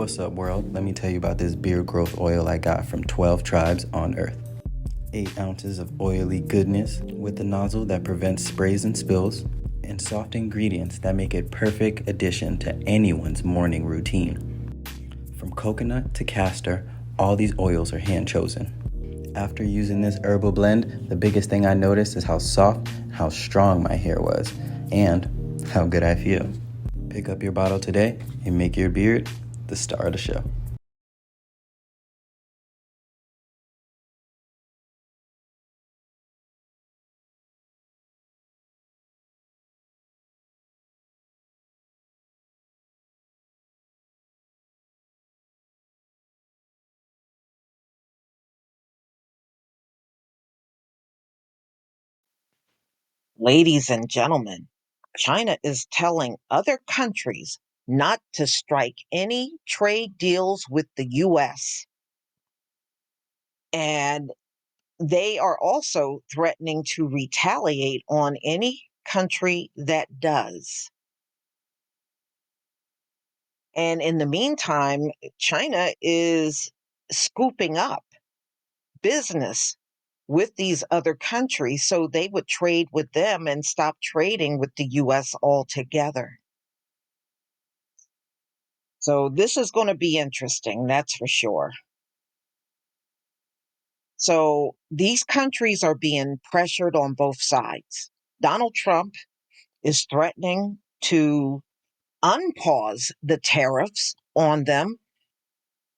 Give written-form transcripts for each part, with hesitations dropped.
What's up, world? Let me tell you about this beard growth oil I got from 12 tribes on Earth. 8 ounces of oily goodness with a nozzle that prevents sprays and spills, and soft ingredients that make it perfect addition to anyone's morning routine. From coconut to castor, all these oils are hand chosen. After using this herbal blend, the biggest thing I noticed is how soft and how strong my hair was, and how good I feel. Pick up your bottle today and make your beard the star of the show. Ladies and gentlemen, China is telling other countries not to strike any trade deals with the US. And they are also threatening to retaliate on any country that does. And in the meantime, China is scooping up business with these other countries so they would trade with them and stop trading with the US altogether. So this is going to be interesting, that's for sure. So these countries are being pressured on both sides. Donald Trump is threatening to unpause the tariffs on them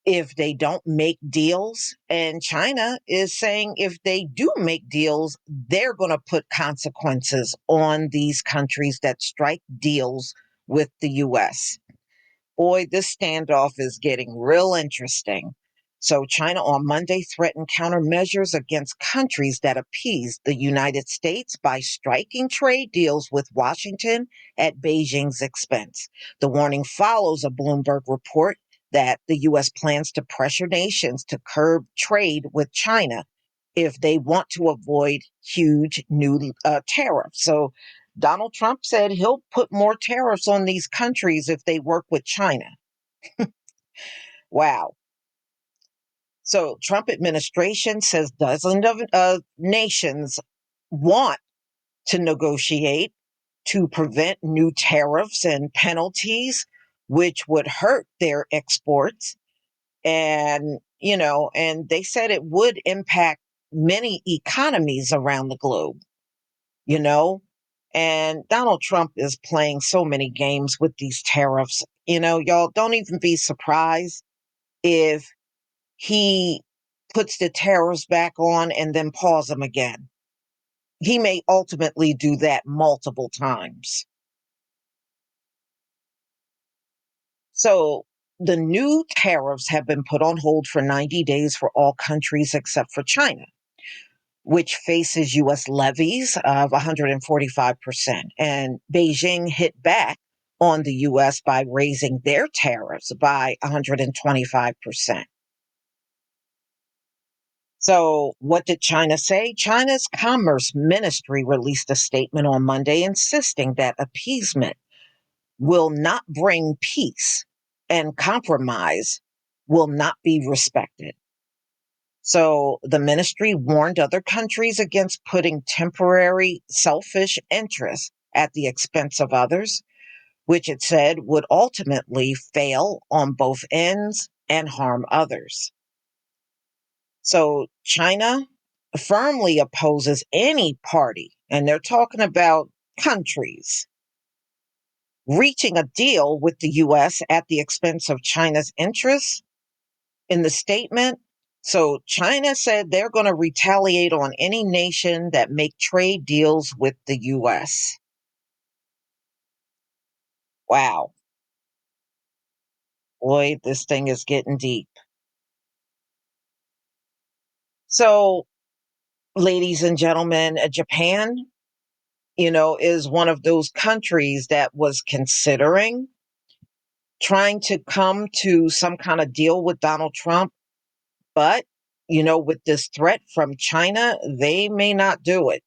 if they don't make deals. And China is saying if they do make deals, they're going to put consequences on these countries that strike deals with the US. Boy, this standoff is getting real interesting. So, China on Monday threatened countermeasures against countries that appease the United States by striking trade deals with Washington at Beijing's expense. The warning follows a Bloomberg report that the U.S. plans to pressure nations to curb trade with China if they want to avoid huge new tariffs. So, Donald Trump said he'll put more tariffs on these countries if they work with China. Wow. So Trump administration says dozens of nations want to negotiate to prevent new tariffs and penalties, which would hurt their exports. And they said it would impact many economies around the globe, you know, and Donald Trump is playing so many games with these tariffs. Y'all don't even be surprised if he puts the tariffs back on and then pause them again. He may ultimately do that multiple times. So the new tariffs have been put on hold for 90 days for all countries except for China, which faces U.S. levies of 145%. And Beijing hit back on the U.S. by raising their tariffs by 125%. So, what did China say? China's Commerce Ministry released a statement on Monday insisting that appeasement will not bring peace and compromise will not be respected. So, the ministry warned other countries against putting temporary selfish interests at the expense of others, which it said would ultimately fail on both ends and harm others. So China firmly opposes any party, and they're talking about countries, reaching a deal with the US at the expense of China's interests in the statement. So China said they're going to retaliate on any nation that make trade deals with the US. Wow. Boy, this thing is getting deep. So, ladies and gentlemen, Japan is one of those countries that was considering trying to come to some kind of deal with Donald Trump. But, with this threat from China, they may not do it.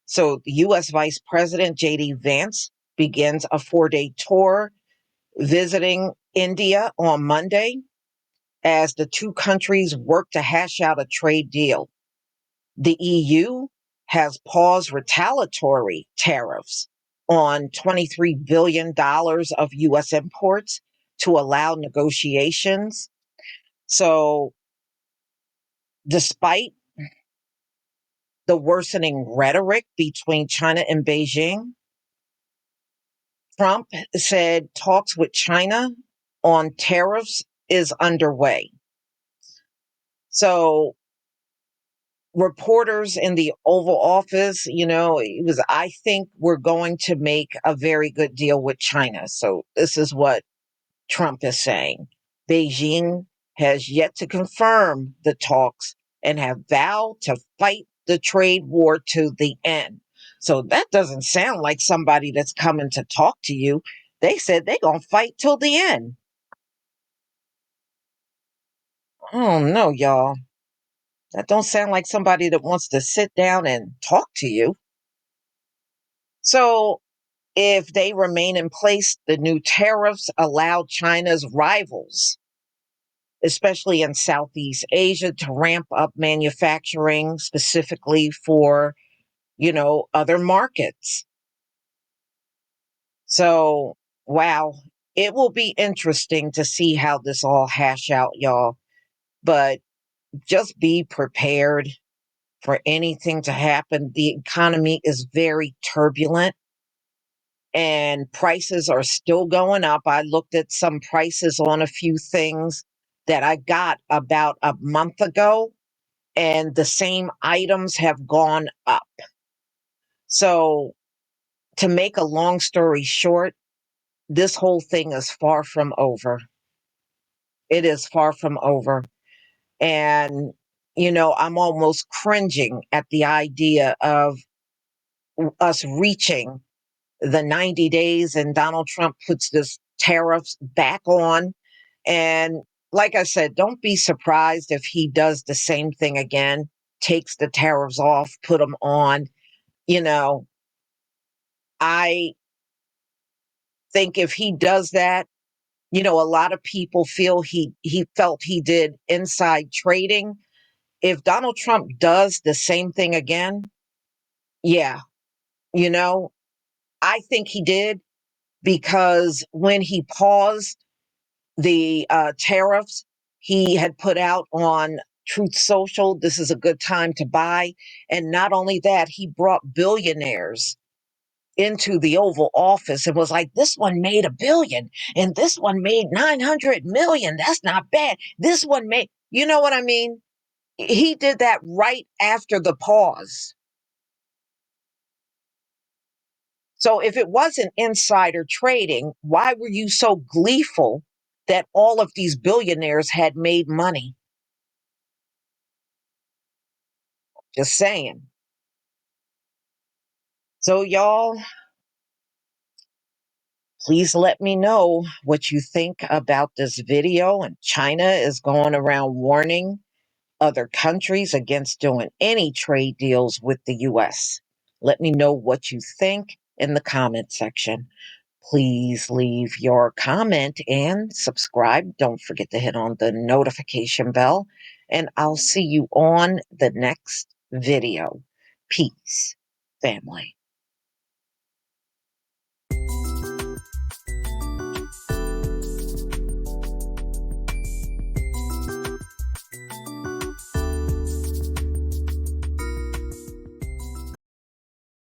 So the U.S. Vice President J.D. Vance begins a 4-day tour visiting India on Monday as the two countries work to hash out a trade deal. The EU has paused retaliatory tariffs on $23 billion of US imports to allow negotiations. So, despite the worsening rhetoric between China and Beijing, Trump said talks with China on tariffs is underway. So, reporters in the Oval Office, it was, I think we're going to make a very good deal with China. So, this is what Trump is saying. Beijing has yet to confirm the talks and have vowed to fight the trade war to the end. So that doesn't sound like somebody that's coming to talk to you. They said they're going to fight till the end. Oh no, y'all. That don't sound like somebody that wants to sit down and talk to you. So if they remain in place, the new tariffs allow China's rivals, especially in Southeast Asia, to ramp up manufacturing specifically for, other markets. So, wow, it will be interesting to see how this all hash out, y'all. But just be prepared for anything to happen. The economy is very turbulent and prices are still going up. I looked at some prices on a few things that I got about a month ago, and the same items have gone up. So, to make a long story short, this whole thing is far from over. It is far from over. And, I'm almost cringing at the idea of us reaching the 90 days and Donald Trump puts this tariffs back on. And like I said, don't be surprised if he does the same thing again, takes the tariffs off, put them on. You know, I think if he does that, a lot of people feel he felt he did inside trading. If Donald Trump does the same thing again, yeah, you know, I think he did, because when he paused the tariffs he had put out on Truth Social, this is a good time to buy. And not only that, he brought billionaires into the Oval Office and was like, this one made 1 billion and this one made 900 million. That's not bad. This one made, you know what I mean? He did that right after the pause. So if it wasn't insider trading, why were you so gleeful that all of these billionaires had made money? Just saying. So, y'all, please let me know what you think about this video. And China is going around warning other countries against doing any trade deals with the US. Let me know what you think in the comment section. Please leave your comment and subscribe. Don't forget to hit on the notification bell. And I'll see you on the next video. Peace, family.